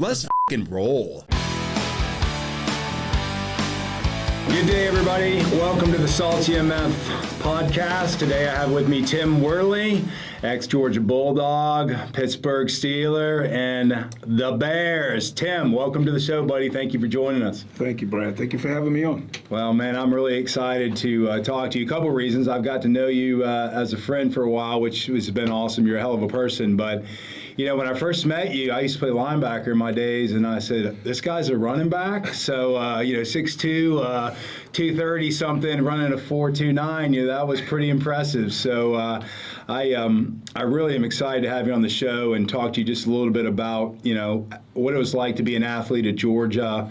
Let's f***ing roll. Good day, everybody. Welcome to the SALTYmf Podcast. Today I have with me Tim Worley, ex-Georgia Bulldog, Pittsburgh Steeler, and the Bears. Tim, welcome to the show, buddy. Thank you for joining us. Thank you, Brad. Thank you for having me on. Well, man, I'm really excited to talk to you. A couple reasons. I've got to know you as a friend for a while, which has been awesome. You're a hell of a person. But, you know, when I first met you, I used to play linebacker in my days, and I said, this guy's a running back. So, 6'2", 230-something, running a 4.29, that was pretty impressive. So I really am excited to have you on the show and talk to you just a little bit about, what it was like to be an athlete at Georgia,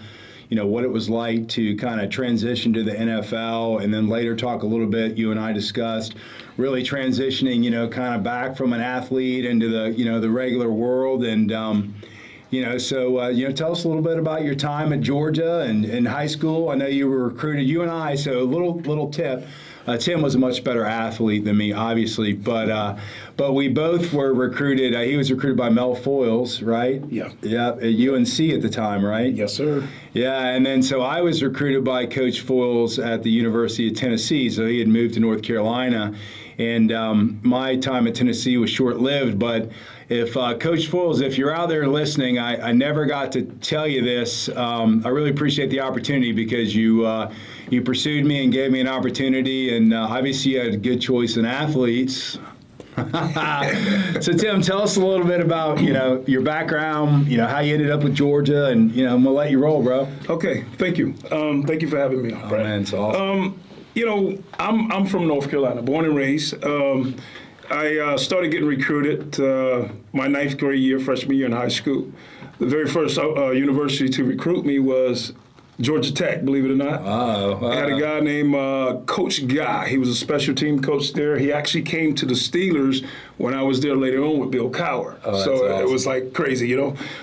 what it was like to kind of transition to the NFL, and then later talk a little bit, you and I discussed, really transitioning, kind of back from an athlete into the regular world. And, tell us a little bit about your time at Georgia and in high school. I know you were recruited, you and I, so a little tip. Tim was a much better athlete than me, obviously, but we both were recruited. He was recruited by Mel Foyles, right? Yeah. Yeah, at UNC at the time, right? Yes, sir. Yeah, and then so I was recruited by Coach Foyles at the University of Tennessee, so he had moved to North Carolina, and my time at Tennessee was short-lived, but if Coach Foyles, if you're out there listening, I never got to tell you this. I really appreciate the opportunity because you pursued me and gave me an opportunity, and obviously you had a good choice in athletes. So Tim, tell us a little bit about your background, how you ended up with Georgia, and I'm gonna let you roll, bro. Okay, thank you. Thank you for having me on, Brad. Man, it's awesome. I'm from North Carolina, born and raised. I started getting recruited my ninth grade year, freshman year in high school. The very first university to recruit me was Georgia Tech, believe it or not. Wow. I had a guy named Coach Guy. He was a special team coach there. He actually came to the Steelers when I was there later on with Bill Cowher. So awesome. It was like crazy,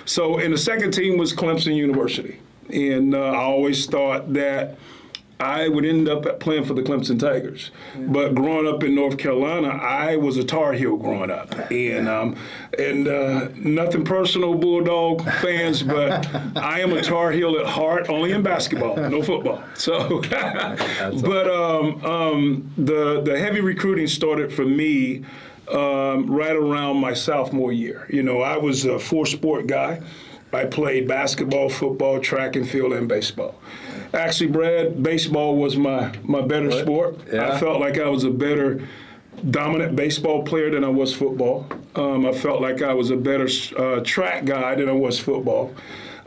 So, and the second team was Clemson University. And I always thought that I would end up playing for the Clemson Tigers. But growing up in North Carolina, I was a Tar Heel growing up. And nothing personal, Bulldog fans, but I am a Tar Heel at heart, only in basketball, no football. So, but the heavy recruiting started for me right around my sophomore year. I was a four-sport guy. I played basketball, football, track and field, and baseball. Actually, Brad, baseball was my better sport. Yeah. I felt like I was a better dominant baseball player than I was football. I felt like I was a better track guy than I was football.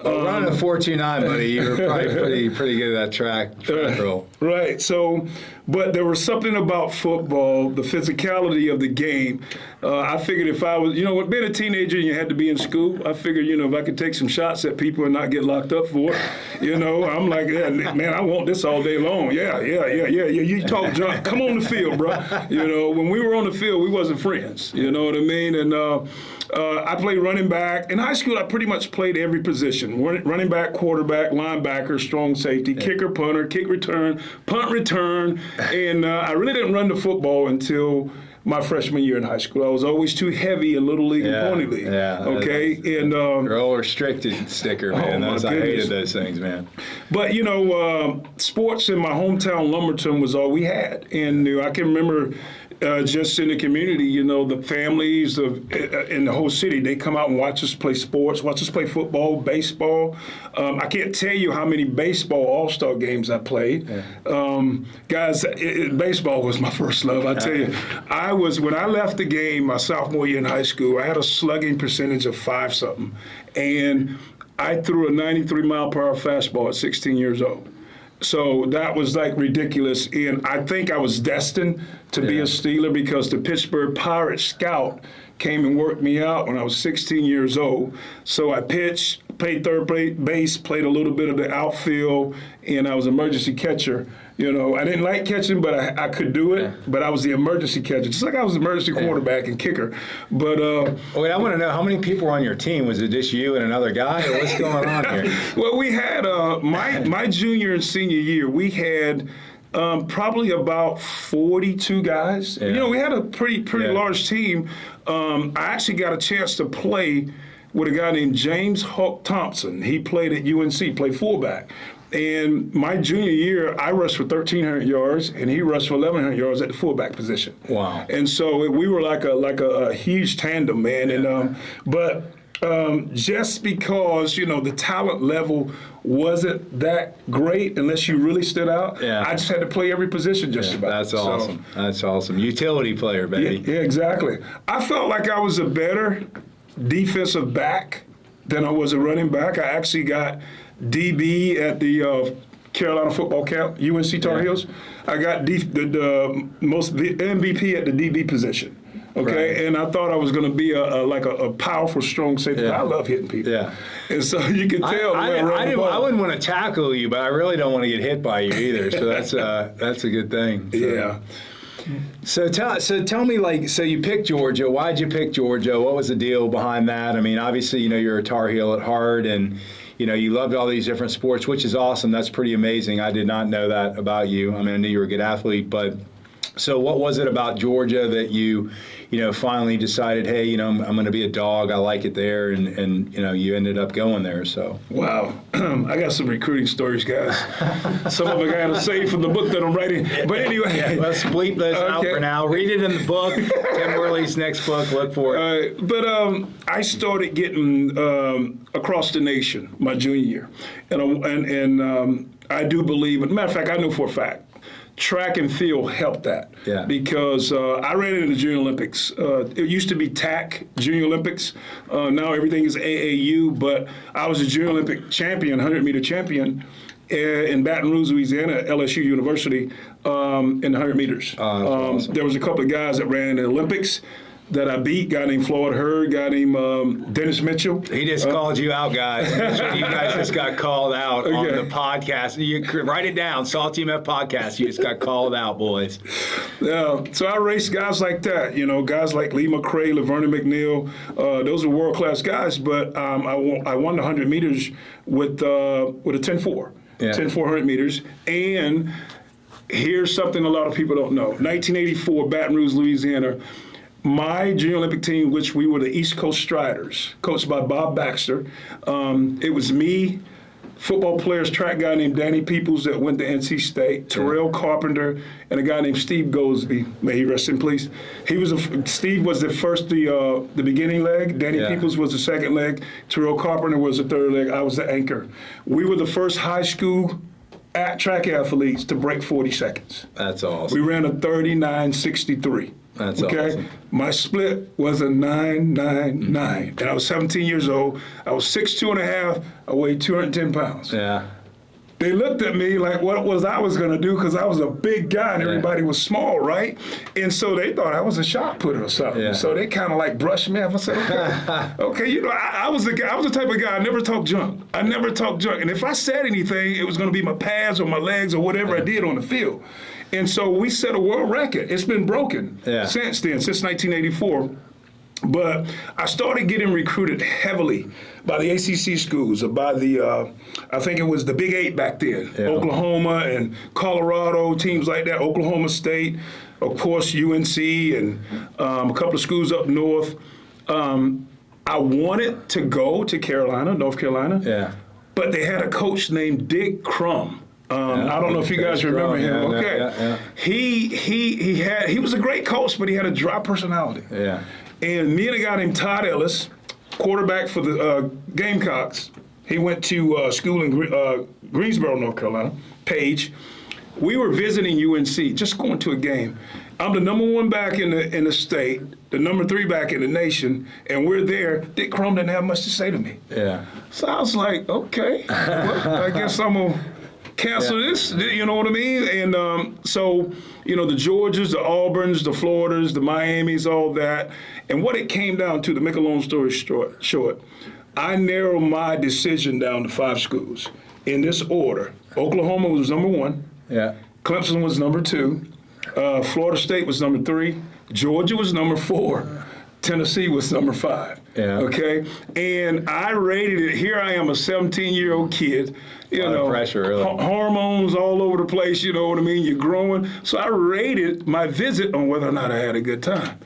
Running a 4.29, buddy, you were probably pretty good at that track roll. Right. So, but there was something about football, the physicality of the game. I figured if I was, being a teenager and you had to be in school, I figured, if I could take some shots at people and not get locked up for it, I'm like, yeah, man, I want this all day long. Yeah. You talk junk. Come on the field, bro. When we were on the field, we wasn't friends. You know what I mean? And I played running back. In high school, I pretty much played every position. Running back, quarterback, linebacker, strong safety, kicker, punter, kick return, punt return. And I really didn't run the football until my freshman year in high school. I was always too heavy in Little League and Pony League. Yeah. Okay. And you're all restricted sticker, man. I hated those things, man. But sports in my hometown, Lumberton, was all we had. And I can remember just in the community, the families in the whole city, they come out and watch us play sports, watch us play football, baseball. I can't tell you how many baseball all-star games I played. Yeah. Guys, baseball was my first love, I tell you. When I left the game my sophomore year in high school, I had a slugging percentage of 5-something. And I threw a 93-mile-per-hour fastball at 16 years old. So that was like ridiculous. And I think I was destined to be a Steeler because the Pittsburgh Pirates scout came and worked me out when I was 16 years old. So I pitched, played third base, played a little bit of the outfield, and I was emergency catcher. I didn't like catching, but I could do it. Yeah. But I was the emergency catcher, just like I was the emergency quarterback and kicker. But wait, I want to know how many people were on your team. Was it just you and another guy, or what's going on here? Well, we had my junior and senior year. We had probably about 42 guys. Yeah. We had a pretty large team. I actually got a chance to play with a guy named James Hawk Thompson. He played at UNC, played fullback. And my junior year, I rushed for 1,300 yards, and he rushed for 1,100 yards at the fullback position. Wow! And so we were like a huge tandem, man. And just because the talent level wasn't that great unless you really stood out. Yeah. I just had to play every position just about. That's awesome. That's awesome. Utility player, baby. Yeah, exactly. I felt like I was a better defensive back than I was a running back. I actually got DB at the Carolina football camp, UNC Tar Heels. I got the most MVP at the DB position. Okay, right. And I thought I was going to be a powerful, strong safety. Yeah. I love hitting people. Yeah, and so you can tell. I wouldn't want to tackle you, but I really don't want to get hit by you either. So that's a good thing. So. Yeah. So tell me, so you picked Georgia. Why'd you pick Georgia? What was the deal behind that? I mean, obviously, you're a Tar Heel at heart, and you loved all these different sports, which is awesome. That's pretty amazing. I did not know that about you. I mean, I knew you were a good athlete, but so what was it about Georgia that you finally decided, hey, I'm going to be a dog. I like it there, and you ended up going there. So wow, I got some recruiting stories, guys. Some of them I got to save from the book that I'm writing. But anyway, let's bleep those out for now. Read it in the book. Tim Worley's next book. Look for it. But I started getting across the nation my junior year, and I do believe. As a matter of fact, I know for a fact. Track and field helped that because I ran it in the Junior Olympics. It used to be TAC Junior Olympics. Now everything is AAU, but I was a Junior Olympic champion, 100-meter champion in Baton Rouge, Louisiana, at LSU University in the 100 meters. Awesome. There was a couple of guys that ran in the Olympics that I beat, a guy named Floyd Hurd, a guy named Dennis Mitchell. He just called you out, guys. You guys just got called out on the podcast. You write it down, SaltyMF Podcast. You just got called out, boys. So I raced guys like that, guys like Lee McCray, Laverna McNeil. Those are world-class guys, but I won the 100 meters with a 10-4. 10-4 100 meters. And here's something a lot of people don't know. 1984, Baton Rouge, Louisiana. My junior Olympic team, which we were the East Coast Striders, coached by Bob Baxter. It was me, football players, track guy named Danny Peoples that went to NC State, Terrell Carpenter, and a guy named Steve Goldsby. May he rest in peace. Steve was the beginning leg. Danny Peoples was the second leg. Terrell Carpenter was the third leg. I was the anchor. We were the first high school track athletes to break 40 seconds. That's awesome. We ran a 39.63. That's awesome. My split was a 9.99, and I was 17 years old. I was 6'2 and a half. I weighed 210 pounds. Yeah. They looked at me like what I was going to do because I was a big guy and everybody was small, right? And so they thought I was a shot putter or something. Yeah. So they kind of brushed me off. I said, okay, I was the type of guy. I never talked junk. And if I said anything, it was going to be my pads or my legs or whatever I did on the field. And so we set a world record. It's been broken since then, since 1984. But I started getting recruited heavily by the ACC schools, by I think it was the Big Eight back then, Oklahoma and Colorado, teams like that, Oklahoma State, of course UNC, and a couple of schools up north. I wanted to go to North Carolina, but they had a coach named Dick Crum. I don't know if you guys remember him. He was a great coach, but he had a dry personality. Yeah. And me and a guy named Todd Ellis, quarterback for the Gamecocks, he went to school in Greensboro, North Carolina, Page. We were visiting UNC, just going to a game. I'm the number one back in the state, the number 3 back in the nation, and we're there. Dick Crum didn't have much to say to me. Yeah. So I was like, okay, well, I guess I'm going to cancel this, you know what I mean? And so, the Georgias, the Auburns, the Floridas, the Miamis, all that. And what it came down to, to make a long story short, I narrowed my decision down to 5 schools in this order. Oklahoma was number 1. Yeah. Clemson was number 2. Florida State was number 3. Georgia was number 4. Tennessee was number 5. Yeah. Okay. And I rated it. Here I am, a 17-year-old kid. Pressure, really. Hormones all over the place. You know what I mean? You're growing. So I rated my visit on whether or not I had a good time.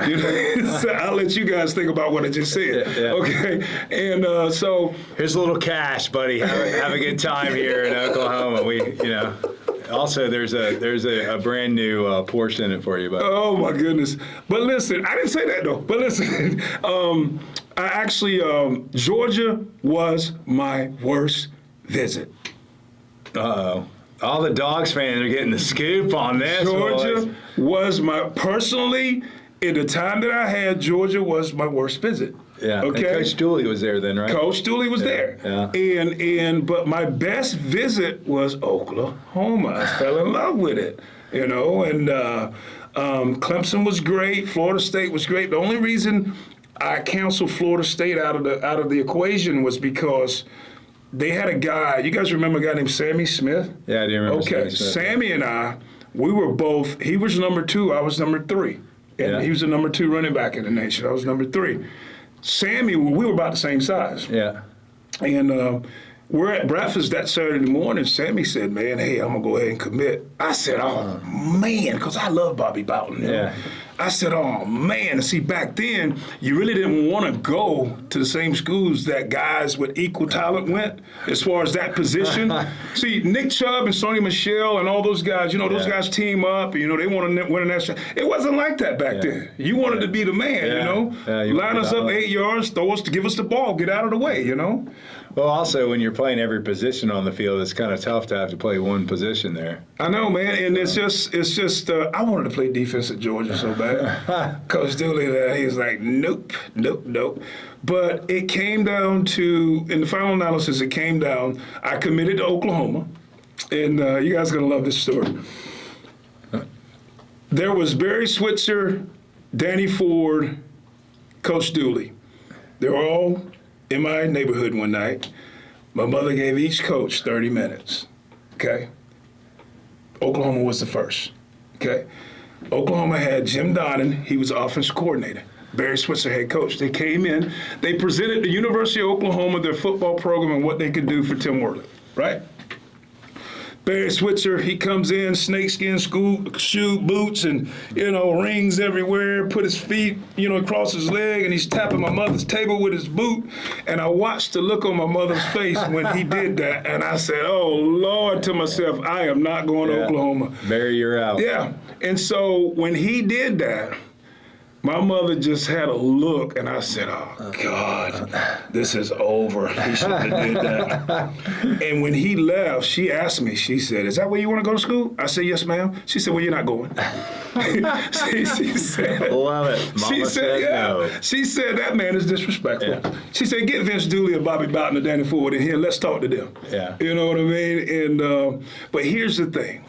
You know? So I'll let you guys think about what I just said. Yeah. Okay, and so here's a little cash, buddy. Have a good time here in Oklahoma. Also, there's a brand new Porsche in it for you, buddy. oh my goodness. But listen, I didn't say that though. But listen, I actually Georgia was my worst visit. Uh-oh. All the Dogs fans are getting the scoop on this. Georgia was boys. in the time that I had, Georgia was my worst visit. Yeah. Okay. And Coach Dooley was there then, right? Coach Dooley was there. Yeah. But my best visit was Oklahoma. I fell in love with it, you know, and Clemson was great. Florida State was great. The only reason I canceled Florida State out of the equation was because they had a guy. You guys remember a guy named Sammy Smith? Yeah, I do remember. Okay, Sammy and I, we were both. He was number 2. I was number 3, and he was the number 2 running back in the nation. I was number 3. Sammy, we were about the same size. Yeah. And we're at breakfast that Saturday morning. Sammy said, "Man, hey, I'm gonna go ahead and commit." I said, "Oh man," because I love Bobby Bowden. You know? Yeah. I said, "Oh man!" And see, back then, you really didn't want to go to the same schools that guys with equal talent went, as far as that position. See, Nick Chubb and Sonny Michel and all those guys, you know, those guys team up. You know, they want to win a national. It wasn't like that back then. You wanted to be the man. You know, line us up 8 yards, give us the ball, get out of the way. You know. Well, also, when you're playing every position on the field, it's kind of tough to have to play one position there. I know, man, and it's just. I wanted to play defense at Georgia so bad. Coach Dooley, he was like, nope. But it came down to, in the final analysis, I committed to Oklahoma, and you guys are gonna love this story. There was Barry Switzer, Danny Ford, Coach Dooley. They were all in my neighborhood one night. My mother gave each coach 30 minutes, okay? Oklahoma was the first, okay? Oklahoma had Jim Donnan, he was offensive coordinator. Barry Switzer, head coach. They came in, they presented the University of Oklahoma their football program and what they could do for Tim Worley, right? Barry Switzer, he comes in, snakeskin shoe boots and, you know, rings everywhere, put his feet, you know, across his leg, and he's tapping my mother's table with his boot. And I watched the look on my mother's face when he did that. And I said, oh, Lord, to myself, I am not going to Oklahoma. Barry, you're out. Yeah. And so when he did that, my mother just had a look, and I said, oh, God, this is over. He shouldn't have did that. And when he left, she asked me, she said, is that where you want to go to school? I said, yes, ma'am. She said, well, you're not going. she said, love it. Mama said no. She said, that man is disrespectful. Yeah. She said, get Vince Dooley and Bobby Bowden and Danny Ford in here. Let's talk to them. Yeah. You know what I mean? And but here's the thing.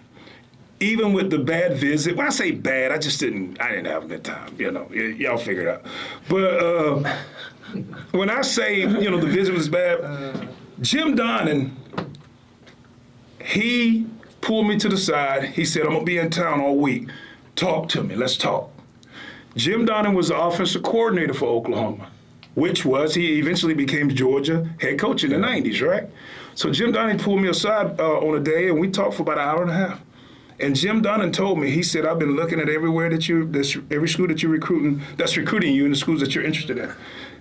Even with the bad visit, when I say bad, I didn't have a good time. You know, y'all figure it out. But when I say, you know, the visit was bad, Jim Donnan, he pulled me to the side. He said, I'm going to be in town all week. Talk to me. Let's talk. Jim Donnan was the offensive coordinator for Oklahoma, which was, he eventually became Georgia head coach in the 90s, right? So Jim Donnan pulled me aside on a day, and we talked for about an hour and a half. And Jim Donnan told me, he said, I've been looking at everywhere every school that you're recruiting, that's recruiting you in the schools that you're interested in.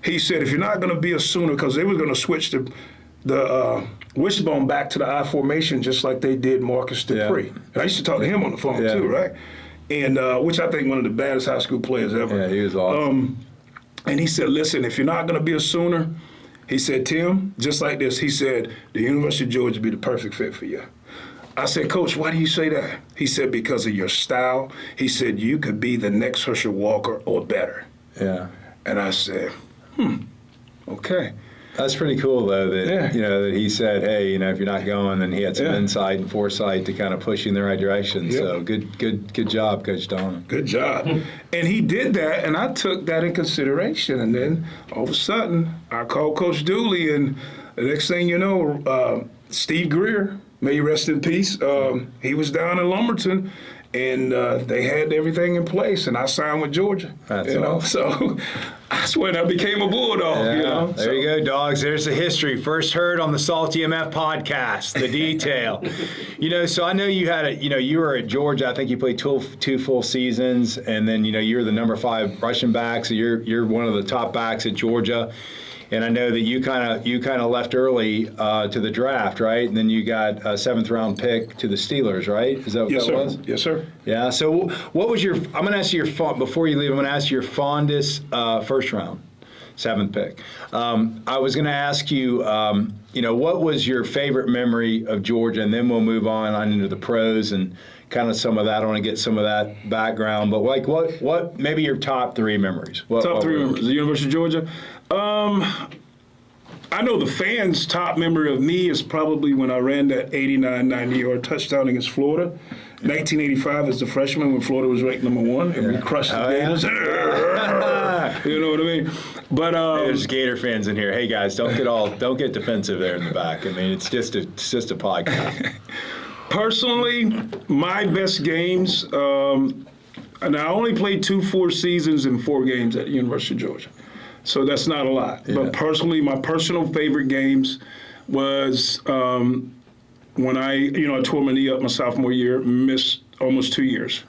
He said, if you're not going to be a Sooner, because they were going to switch the wishbone back to the I formation just like they did Marcus Dupree. And I used to talk to him on the phone too, right? And which I think one of the baddest high school players ever. Yeah, he was awesome. And he said, listen, if you're not going to be a Sooner, he said, Tim, just like this, he said, the University of Georgia would be the perfect fit for you. I said, Coach, why do you say that? He said, because of your style. He said, you could be the next Herschel Walker or better. Yeah. And I said, okay. That's pretty cool, though, that, you know, that he said, hey, you know, if you're not going, then he had some insight and foresight to kind of push you in the right direction. So good job, Coach Donnan. Good job. And he did that, and I took that in consideration. And then all of a sudden, I called Coach Dooley, and the next thing you know, Steve Greer, may he rest in peace, he was down in Lumberton, And they had everything in place, and I signed with Georgia. That's So that's when I became a Bulldog. There you go, dogs. There's the history. First heard on the SaltyMF podcast, the detail. So I know you had you were at Georgia. I think you played two full seasons, and then you're the number 5 rushing back. So you're one of the top backs at Georgia. And I know that you kind of left early to the draft, right? And then you got a 7th round pick to the Steelers, right? Is that what that was? Yes, sir. Yeah. So what was I'm going to ask you before you leave. I'm going to ask you your fondest first round, 7th pick. I was going to ask you, what was your favorite memory of Georgia, and then we'll move on into the pros and kind of some of that. I want to get some of that background, but like what maybe your top 3 memories? Top 3 memories. The University of Georgia. I know the fans' top memory of me is probably when I ran that 89, 90-yard touchdown against Florida. 1985 as the freshman when Florida was ranked number 1, and we crushed the Gators. You know what I mean? But there's Gator fans in here. Hey guys, don't get defensive there in the back. I mean, it's just a podcast. Personally, my best games. And I only played 2 full seasons and 4 games at the University of Georgia. So that's not a lot. Yeah. But personally, my personal favorite games was when I tore my knee up my sophomore year, missed almost 2 years.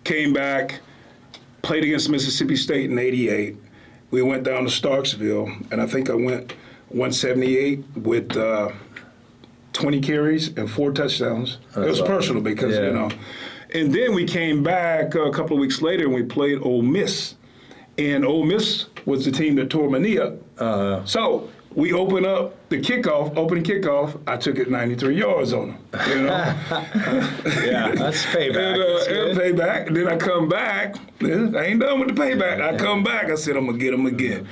Came back, played against Mississippi State in '88. We went down to Starksville, and I think I went 178 with 20 carries and 4 touchdowns. It was personal because, And then we came back a couple of weeks later, and we played Ole Miss. And Ole Miss was the team that tore my knee up. So we opened up the opening kickoff. I took it 93 yards on them. Yeah, that's payback. And payback. And then I come back. I ain't done with the payback. I come back. I said, I'm going to get them again.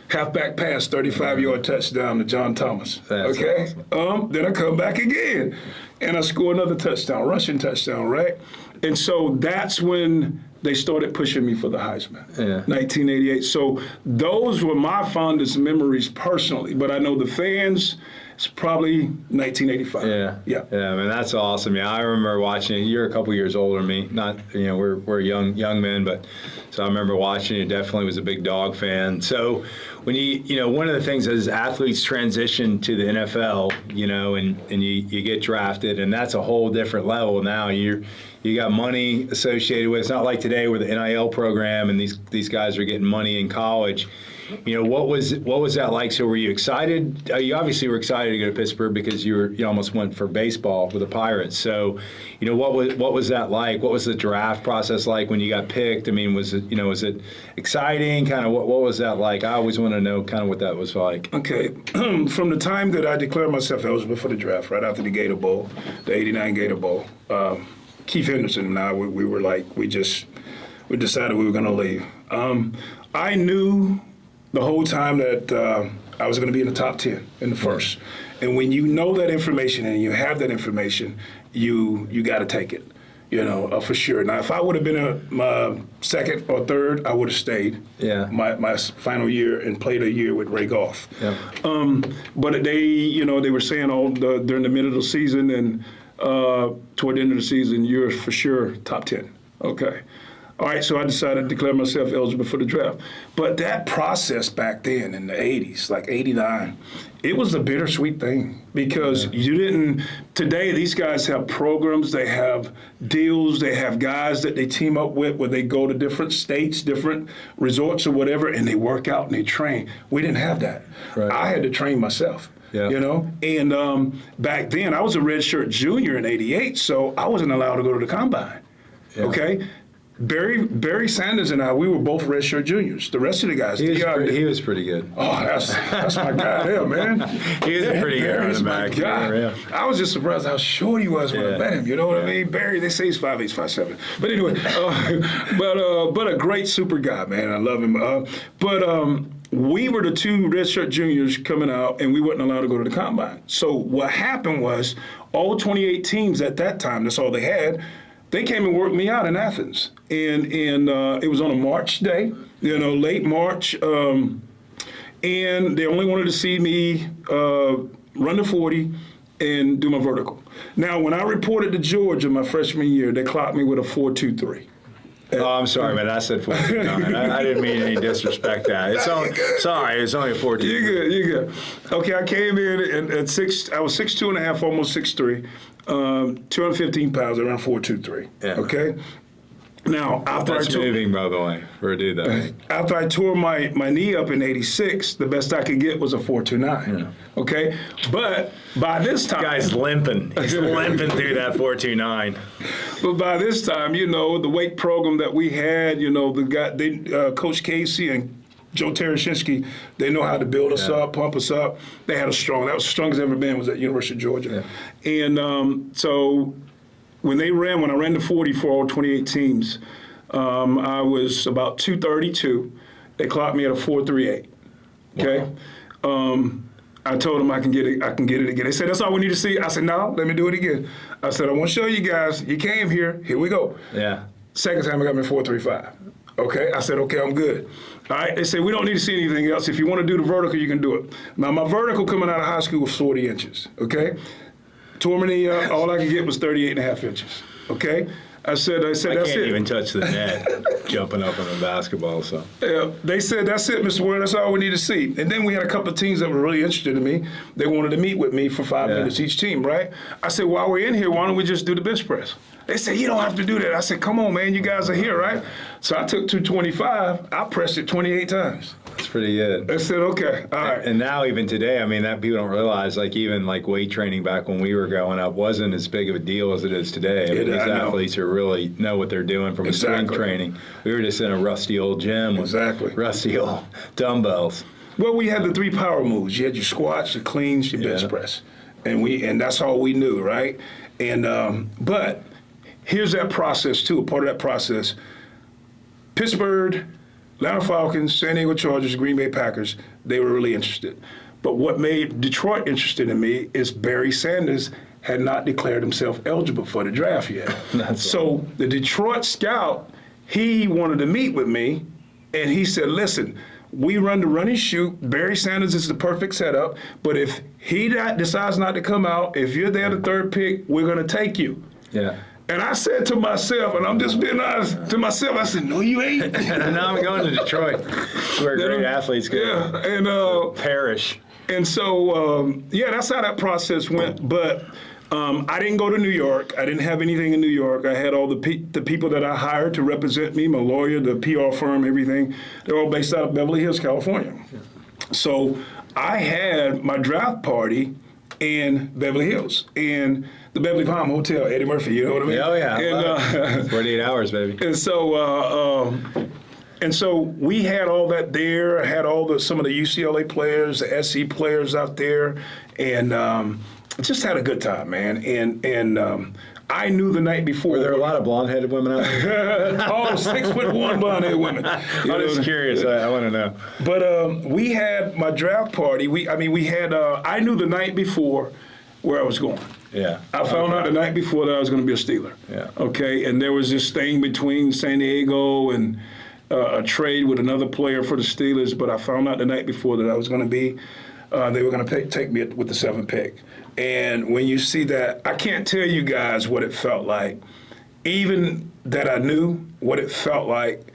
Halfback pass, 35-yard touchdown to John Thomas. That's awesome. Then I come back again, and I score another touchdown, rushing touchdown, right? And so that's when they started pushing me for the Heisman, 1988. So those were my fondest memories personally, but I know the fans, it's probably 1985. Yeah, I mean, that's awesome. Yeah, I remember watching it. You're a couple years older than me. Not, we're young men, but so I remember watching it. Definitely was a big Dog fan. So when one of the things as athletes transition to the NFL, and you get drafted, and that's a whole different level now. You got money associated with it. It's not like today where the NIL program and these guys are getting money in college. What was that like? So were you excited? You obviously were excited to go to Pittsburgh because you almost went for baseball with the Pirates. So, what was that like? What was the draft process like when you got picked? I mean, was it exciting? Kind of what was that like? I always want to know kind of what that was like. Okay, from the time that I declared myself eligible for the draft, right after the Gator Bowl, the '89 Gator Bowl. Keith Henderson and I, we were like, we decided we were going to leave. I knew the whole time that I was going to be in the top 10 in the first. And when you know that information and you have that information, you got to take it, for sure. Now, if I would have been a second or third, I would have stayed. Yeah. My final year and played a year with Ray Goff. Yeah. But they were saying during the middle of the season and toward the end of the season, you're for sure top 10. Okay. All right, so I decided to declare myself eligible for the draft. But that process back then in the 80s, like 89, it was a bittersweet thing because today these guys have programs, they have deals, they have guys that they team up with where they go to different states, different resorts or whatever, and they work out and they train. We didn't have that. Right. I had to train myself. Yeah. And back then I was a redshirt junior in '88, so I wasn't allowed to go to the combine. Yeah. Okay, Barry Sanders and I, we were both redshirt juniors. The rest of the guys, he was pretty good. Oh, that's my guy there, man. He was a pretty good running back. Yeah. I was just surprised how short he was when I met him. You know what I mean? Barry, they say he's 5'8", 5'7". But anyway, but a great super guy, man. I love him. We were the 2 redshirt juniors coming out, and we weren't allowed to go to the combine. So what happened was all 28 teams at that time, that's all they had, they came and worked me out in Athens. And it was on a March day, late March. And they only wanted to see me run the 40 and do my vertical. Now, when I reported to Georgia my freshman year, they clocked me with a 4.23. Oh, I'm sorry, man. I said 4.29. I didn't mean any disrespect. It's only it's only a 14. You're good. Okay, I came in at 6. I was 6'2 and a half, almost 6'3", 215 pounds, around 4.23. Yeah. Okay. Now, after That's moving, by the way, for a dude that. After I tore my knee up in '86, the best I could get was a 4.29. Yeah. Okay, but by this time, guy's limping. He's limping through that 4.29. But by this time, the weight program that we had, Coach Casey and Joe Tereshinski, they know how to build us up, pump us up. They had that was the strongest I've ever been, was at University of Georgia. Yeah. And so when I ran the 40 for all 28 teams, I was about 232. They clocked me at a 4.38. Okay. Wow. I told them I can get it again. They said, that's all we need to see. I said, no, let me do it again. I said, I want to show you guys. You came here. Here we go. Yeah. Second time I got me 4.35. Okay. I said, okay, I'm good. All right. They said, we don't need to see anything else. If you want to do the vertical, you can do it. Now, my vertical coming out of high school was 40 inches. Okay. Tore my knee up. All I could get was 38 and a half inches. Okay. I said, that's it. I can't even touch the net jumping up on the basketball. So yeah, they said, that's it, Mr. Worley. That's all we need to see. And then we had a couple of teams that were really interested in me. They wanted to meet with me for 5 minutes each team, right? I said, while we're in here, why don't we just do the bench press? They said, you don't have to do that. I said, come on, man, you guys are here, right? So I took 225. I pressed it 28 times. That's pretty good. I said, okay, all right. And now even today, I mean, that people don't realize, even weight training back when we were growing up wasn't as big of a deal as it is today. I mean, these athletes are really know what they're doing from a strength training. We were just in a rusty old gym with rusty old dumbbells. Well, we had the 3 power moves. You had your squats, your cleans, your bench press. And that's all we knew, right? And but here's that process too, a part of that process. Pittsburgh, Atlanta Falcons, San Diego Chargers, Green Bay Packers, they were really interested. But what made Detroit interested in me is Barry Sanders had not declared himself eligible for the draft yet. So the Detroit scout, he wanted to meet with me, and he said, listen, we run the run and shoot. Barry Sanders is the perfect setup, but if he decides not to come out, if you're there the 3rd pick, we're going to take you. Yeah. And I said to myself, and I'm just being honest to myself, I said, no, you ain't. And now I'm going to Detroit, where great athletes go. Yeah, and perish. And so, that's how that process went. But I didn't go to New York. I didn't have anything in New York. I had all the people that I hired to represent me, my lawyer, the PR firm, everything. They're all based out of Beverly Hills, California. Yeah. So I had my draft party in Beverly Hills. And the Beverly Palm Hotel, Eddie Murphy, you know what I mean? Oh, yeah. And, 48 hours, baby. And so we had all that there. I had some of the UCLA players, the SC players out there, and just had a good time, man. And I knew the night before. Were there a lot of blonde-headed women out there? Oh, 6'1" blonde-headed women. I'm just curious. I want to know. But we had my draft party. I knew the night before where I was going. Yeah. I found out the night before that I was going to be a Steeler. Yeah. Okay, and there was this thing between San Diego and a trade with another player for the Steelers, but I found out the night before that I was going to be, they were going to take me with the 7th pick. And when you see that, I can't tell you guys what it felt like. Even that I knew what it felt like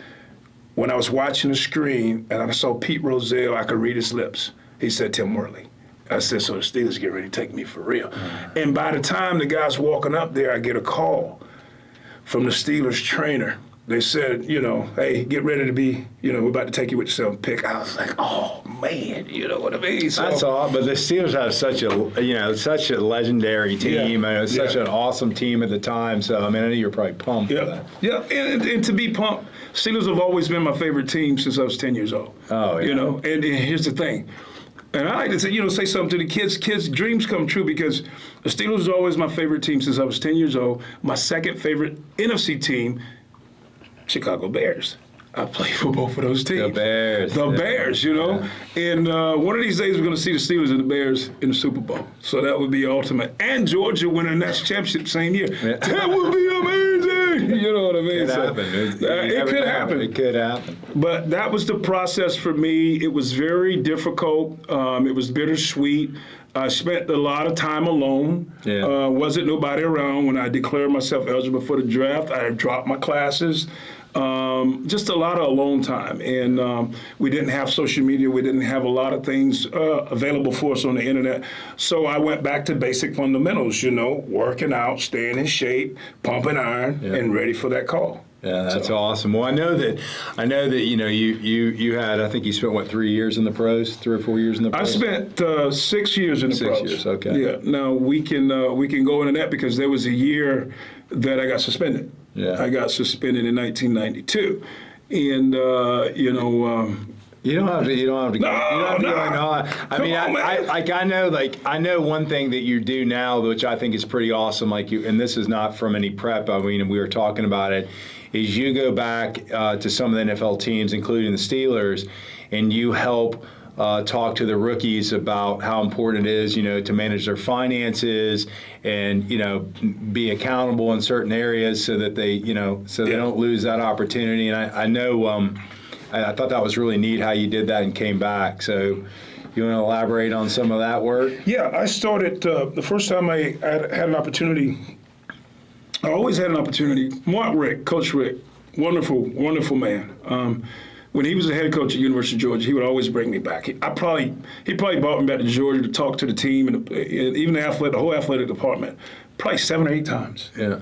when I was watching the screen and I saw Pete Rozelle, I could read his lips. He said, Tim Worley. I said, so the Steelers get ready to take me for real. Mm-hmm. And by the time the guy's walking up there, I get a call from the Steelers trainer. They said, hey, get ready to be, we're about to take you with your 7th pick. I was like, oh, man, you know what I mean? So, that's all. But the Steelers have such a legendary team. And it was such an awesome team at the time. So, I know you're probably pumped for that. Yeah, and to be pumped, Steelers have always been my favorite team since I was 10 years old. Oh, yeah. And here's the thing. And I like to say something to the kids. Kids' dreams come true because the Steelers are always my favorite team since I was 10 years old. My second favorite NFC team, Chicago Bears. I played for both of those teams. The Bears, Yeah. And one of these days we're going to see the Steelers and the Bears in the Super Bowl. So that would be ultimate. And Georgia winning the national championship same year. Yeah. That would be amazing. You know what I mean? It could happen. It could happen. But that was the process for me. It was very difficult. It was bittersweet. I spent a lot of time alone. Yeah. Wasn't nobody around when I declared myself eligible for the draft. I had dropped my classes. Just a lot of alone time. And we didn't have social media. We didn't have a lot of things available for us on the internet. So I went back to basic fundamentals, working out, staying in shape, pumping iron, and ready for that call. Yeah, that's awesome. Well, I know that you had, I think you spent 3 years in the pros, 3 or 4 years in the pros. I spent 6 years in the pros. 6 years, okay. Yeah. Now we can go into that because there was a year that I got suspended. Yeah. I got suspended in 1992, and You don't have to. I know one thing that you do now, which I think is pretty awesome. And this is not from any prep. I mean, we were talking about it. Is you go back to some of the NFL teams, including the Steelers, and you help talk to the rookies about how important it is, to manage their finances and, be accountable in certain areas so that they, they don't lose that opportunity. And I know. I thought that was really neat how you did that and came back. So you want to elaborate on some of that work? Yeah, I started, the first time I had an opportunity, I always had an opportunity. Coach Rick, wonderful man. When he was the head coach at University of Georgia, he would always bring me back. He probably brought me back to Georgia to talk to the team and even the whole athletic department, probably 7 or 8 times. Yeah.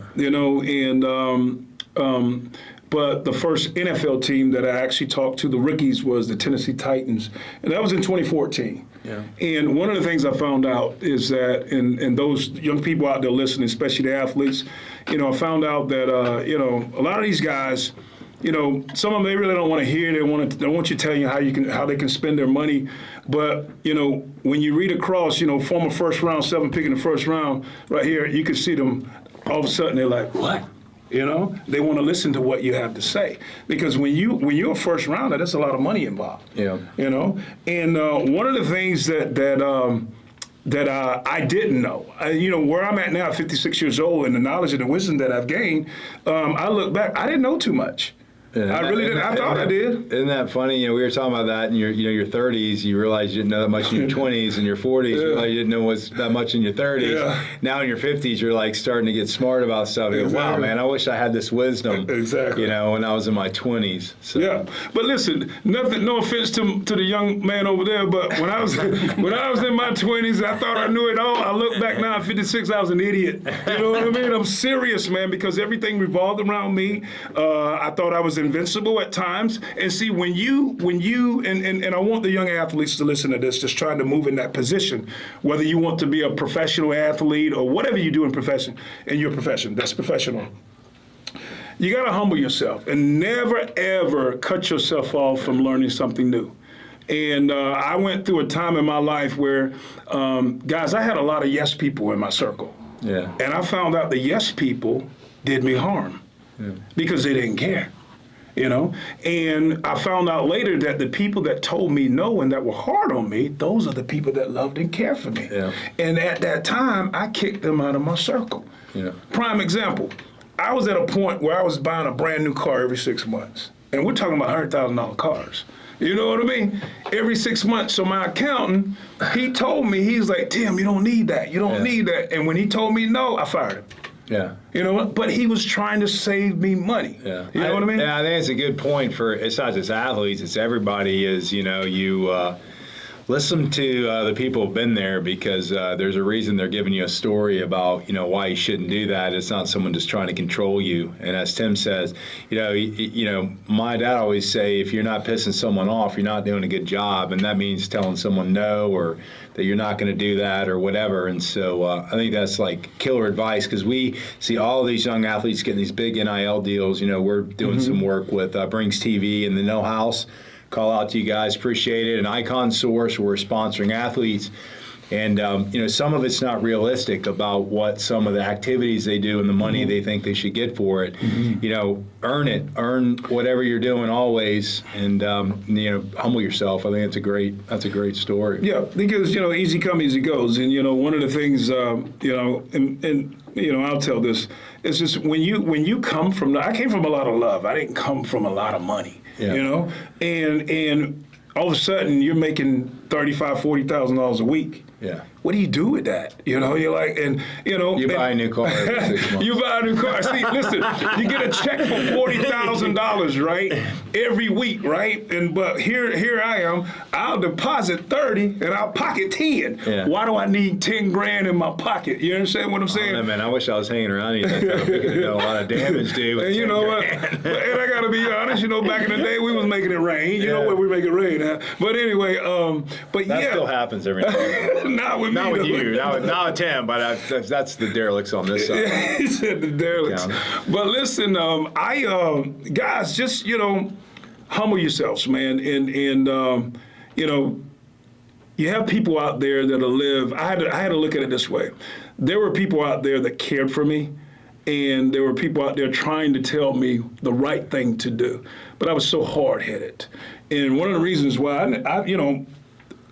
But the first NFL team that I actually talked to, the rookies, was the Tennessee Titans, and that was in 2014. Yeah. And one of the things I found out is that, and those young people out there listening, especially the athletes, I found out that, a lot of these guys, some of them, they really don't want to hear. They want you to tell you how they can spend their money. But, when you read across, former first round, 7th pick in the first round, right here, you can see them, all of a sudden they're like, what? They want to listen to what you have to say, because when you're a first rounder, there's a lot of money involved. Yeah. And one of the things that I didn't know, where I'm at now, 56 years old, and the knowledge and the wisdom that I've gained, I look back, I didn't know too much. I really didn't. I thought I did. Isn't that funny? We were talking about that in your 30s. You realize you didn't know that much in your 20s. In your 40s, you realize you didn't know that much in your 30s. Yeah. Now in your 50s, you're like starting to get smart about stuff. You go, wow, man, I wish I had this wisdom. Exactly. When I was in my 20s. So. Yeah, but listen, no offense to the young man over there, but when I was in my 20s, I thought I knew it all. I look back now at 56, I was an idiot. You know what I mean? I'm serious, man, because everything revolved around me. I thought I was invincible at times. And see, when you and I want the young athletes to listen to this, just trying to move in that position, whether you want to be a professional athlete or whatever you do in your profession, that's professional. You got to humble yourself and never, ever cut yourself off from learning something new. And I went through a time in my life where, guys, I had a lot of yes people in my circle. Yeah. And I found out the yes people did me harm because they didn't care. And I found out later that the people that told me no and that were hard on me, those are the people that loved and cared for me. Yeah. And at that time, I kicked them out of my circle. Yeah. Prime example, I was at a point where I was buying a brand new car every 6 months. And we're talking about $100,000 cars. You know what I mean? Every 6 months. So my accountant, he told me, he's like, Tim, you don't need that. You don't need that. And when he told me no, I fired him. Yeah. You know what? But he was trying to save me money. Yeah. You know what I mean? Yeah, I think it's a good point it's not just athletes, it's everybody listen to the people who've been there, because there's a reason they're giving you a story about, why you shouldn't do that. It's not someone just trying to control you. And as Tim says, my dad always say, if you're not pissing someone off, you're not doing a good job. And that means telling someone no, or that you're not going to do that or whatever. And so I think that's like killer advice, because we see all of these young athletes getting these big NIL deals. We're doing some work with Brinks TV and the No House. Call out to you guys, appreciate it. An Icon Source, we're sponsoring athletes. And, some of it's not realistic about what some of the activities they do and the money they think they should get for it. Earn it. Earn whatever you're doing always, and, humble yourself. I think that's a great story. Yeah, because, easy come, easy goes. And, one of the things, I'll tell this, it's just when you come from, I came from a lot of love. I didn't come from a lot of money, and all of a sudden you're making $35,000, $40,000 a week. Yeah. what do you do with that? You know, you're like, and you know, you buy a new car every 6 months. You buy a new car. See, listen, you get a check for $40,000, right, every week, right? But here I am. I'll deposit 30 and I'll pocket 10. Yeah. Why do I need 10 grand in my pocket? You understand what I'm saying? Oh, man, I wish I was hanging around you. We could have done a lot of damage, dude. And you know what? And I gotta be honest. You know, back in the day, we was making it rain. You know where we make it rain at. But anyway, but that still happens every now and Not with me. Not with you. Not with Tim, but that's the derelicts on this side. Yeah, he said the derelicts. But listen, guys, just, you know, humble yourselves, man. And you know, you have people out there that'll live. I had to look at it this way. There were people out there that cared for me, and there were people out there trying to tell me the right thing to do. But I was so hard-headed. And one of the reasons why,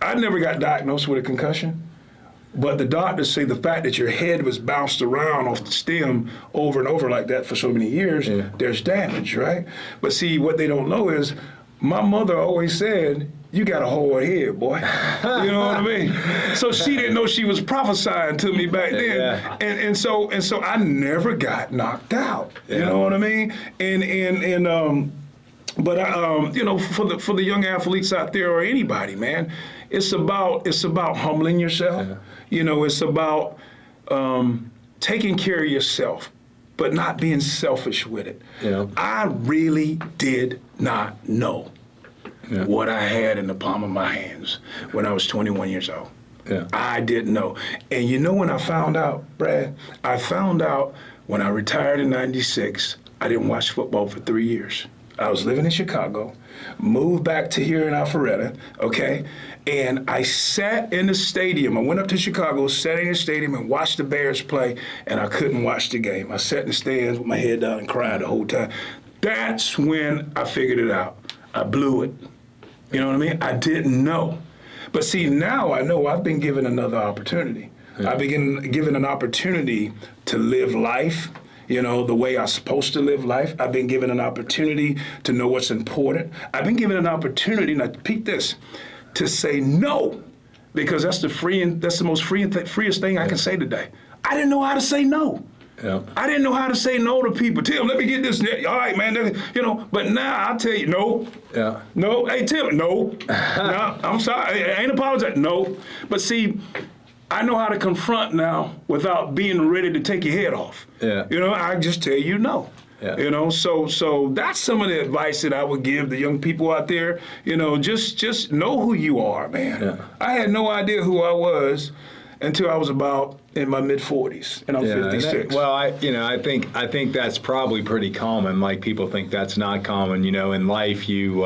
I never got diagnosed with a concussion. But the doctors say the fact that your head was bounced around off the stem over and over like that for so many years, there's damage, right? But see, what they don't know is my mother always said, you got a hard head, boy. You know what I mean? So she didn't know she was prophesying to me back then. Yeah. And so I never got knocked out. You know what I mean? But you know, for the young athletes out there or anybody, man, it's about humbling yourself. Yeah. You know, it's about taking care of yourself, but not being selfish with it. Yeah. I really did not know what I had in the palm of my hands when I was 21 years old. Yeah. I didn't know. And you know when I found out, Brad? I found out when I retired in '96. I didn't watch football for 3 years. I was living in Chicago, moved back to here in Alpharetta, okay? And I sat in the stadium. I went up to Chicago, sat in the stadium and watched the Bears play, and I couldn't watch the game. I sat in the stands with my head down and cried the whole time. That's when I figured it out. I blew it. You know what I mean? I didn't know. But see, now I know I've been given another opportunity. Yeah. I've been given an opportunity to live life, you know, the way I'm supposed to live life. I've been given an opportunity to know what's important. I've been given an opportunity, now peep this, to say no, because that's the most freest thing I can say today. I didn't know how to say no. Yeah. I didn't know how to say no to people. Tim, let me get this. All right, man. You know, but now I'll tell you, no. Yeah. No. Hey, Tim, no. No, I'm sorry. I ain't apologizing. No. But see, I know how to confront now without being ready to take your head off. Yeah. You know, I just tell you no. Yeah. You know, so that's some of the advice that I would give the young people out there. You know, just know who you are, man. Yeah. I had no idea who I was until I was about in my mid-40s, and I'm 56. I think that's probably pretty common. Like, people think that's not common. You know, in life, you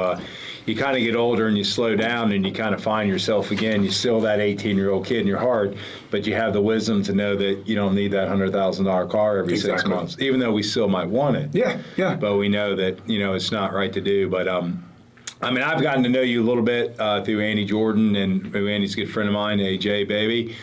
kind of get older and you slow down and you kind of find yourself again. You're still that 18-year-old kid in your heart, but you have the wisdom to know that you don't need that $100,000 car every 6 months, even though we still might want it. Yeah. But we know that, you know, it's not right to do. But I mean, I've gotten to know you a little bit through Andy Jordan, and Andy's a good friend of mine, AJ, baby.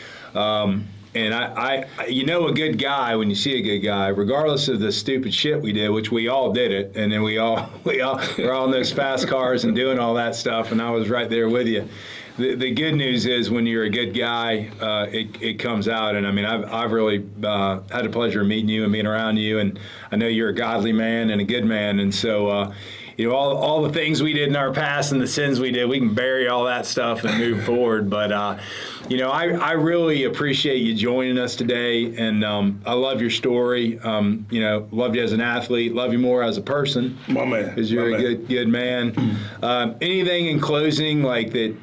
And I you know a good guy when you see a good guy, regardless of the stupid shit we did, which we all did it, and then we're all in those fast cars and doing all that stuff, and I was right there with you. The good news is when you're a good guy, it comes out. And I mean, I've really had the pleasure of meeting you and being around you, and I know you're a godly man and a good man, and so. You know, all the things we did in our past and the sins we did, we can bury all that stuff and move forward. But, you know, I really appreciate you joining us today, and I love your story. You know, love you as an athlete, love you more as a person. My man. Because you're a good man. Anything in closing, like that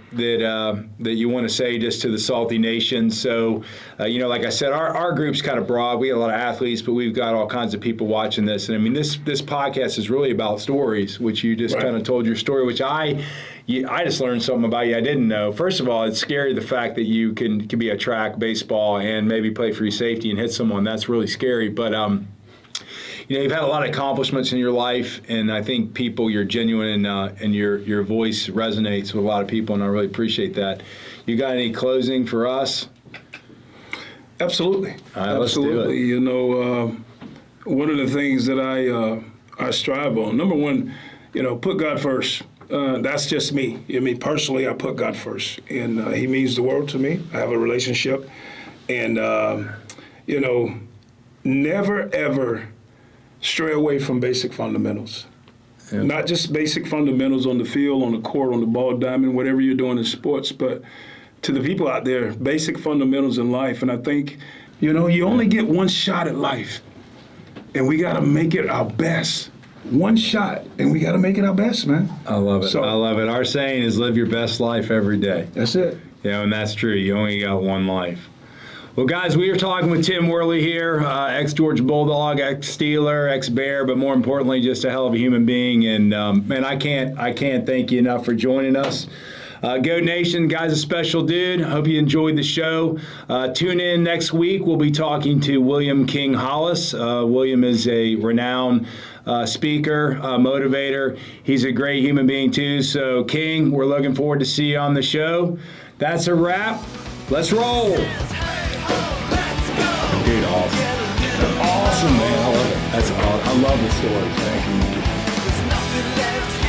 you want to say just to the Salty Nation? So, you know, like I said, our group's kind of broad. We got a lot of athletes, but we've got all kinds of people watching this. And I mean, this podcast is really about stories, which you just kind of told your story, which I just learned something about you I didn't know. First of all, it's scary, the fact that you can be a track, baseball, and maybe play free safety and hit someone. That's really scary. But, you know, you've had a lot of accomplishments in your life, and I think you're genuine, and your voice resonates with a lot of people, and I really appreciate that. You got any closing for us? Absolutely. All right, let's do it. You know, one of the things that I strive on, number one, you know, put God first. That's just me. I mean, personally, I put God first, and He means the world to me. I have a relationship, and never ever stray away from basic fundamentals. Yeah. Not just basic fundamentals on the field, on the court, on the ball diamond, whatever you're doing in sports, but to the people out there, basic fundamentals in life. And I think, you only get one shot at life, and we got to make it our best. One shot, and we got to make it our best, man. I love it. I love it. Our saying is live your best life every day. That's it. And that's true. You only got one life. Well, guys, we are talking with Tim Worley here, ex-Georgia Bulldog, ex-Steeler, ex-Bear, but more importantly, just a hell of a human being. And, man, I can't thank you enough for joining us. Goat Nation, guy's a special dude. Hope you enjoyed the show. Tune in next week. We'll be talking to William King Hollis. William is a renowned speaker, motivator. He's a great human being, too. So, King, we're looking forward to see you on the show. That's a wrap. Let's roll. Dude, awesome. Awesome, man. I love it. I love the story. Thank you.